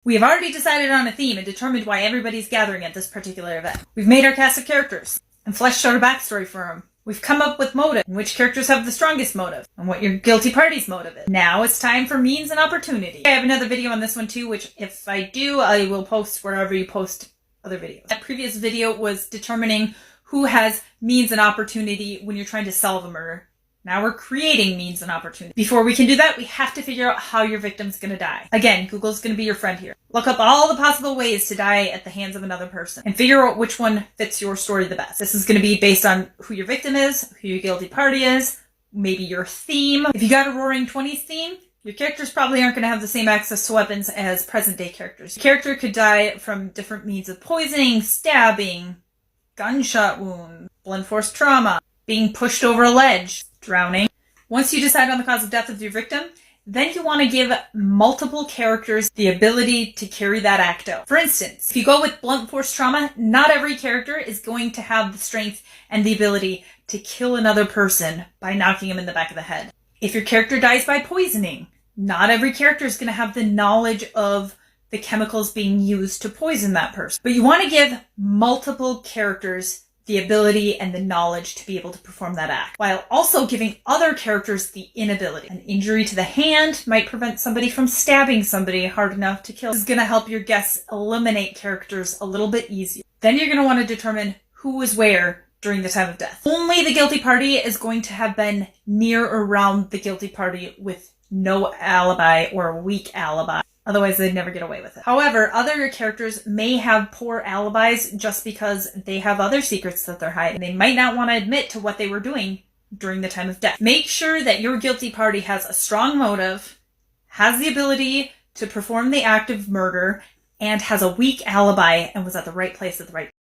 We have already decided on a theme and determined why everybody's gathering at this particular event. We've made our cast of characters and fleshed out a backstory for them. We've come up with motive, and which characters have the strongest motive, and what your guilty party's motive is. Now it's time for means and opportunity. I have another video on this one too, which if I do, I will post wherever you post other videos. That previous video was determining who has means and opportunity when you're trying to solve a murder. Now we're creating means and opportunity. Before we can do that, we have to figure out how your victim's gonna die. Again, Google's gonna be your friend here. Look up all the possible ways to die at the hands of another person and figure out which one fits your story the best. This is gonna be based on who your victim is, who your guilty party is, maybe your theme. If you got a Roaring Twenties theme, your characters probably aren't going to have the same access to weapons as present-day characters. Your character could die from different means of poisoning, stabbing, gunshot wound, blunt force trauma, being pushed over a ledge, drowning. Once you decide on the cause of death of your victim, then you want to give multiple characters the ability to carry that act out. For instance, if you go with blunt force trauma, not every character is going to have the strength and the ability to kill another person by knocking him in the back of the head. If your character dies by poisoning, not every character is going to have the knowledge of the chemicals being used to poison that person. But you want to give multiple characters the ability and the knowledge to be able to perform that act, while also giving other characters the inability. An injury to the hand might prevent somebody from stabbing somebody hard enough to kill. This is going to help your guests eliminate characters a little bit easier. Then you're going to want to determine who was where during the time of death. Only the guilty party is going to have been near or around the guilty party with no alibi or a weak alibi. Otherwise, they'd never get away with it. However, other characters may have poor alibis just because they have other secrets that they're hiding. They might not want to admit to what they were doing during the time of death. Make sure that your guilty party has a strong motive, has the ability to perform the act of murder, and has a weak alibi and was at the right place at the right time.